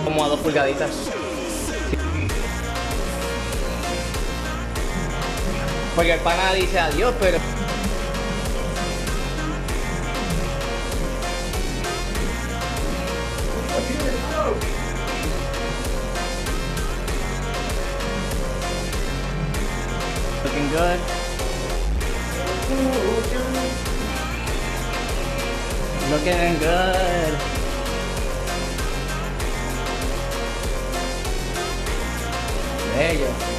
Como a 2 pulgaditas. Porque el pana dice adiós, pero... Looking good. Looking good. Bello.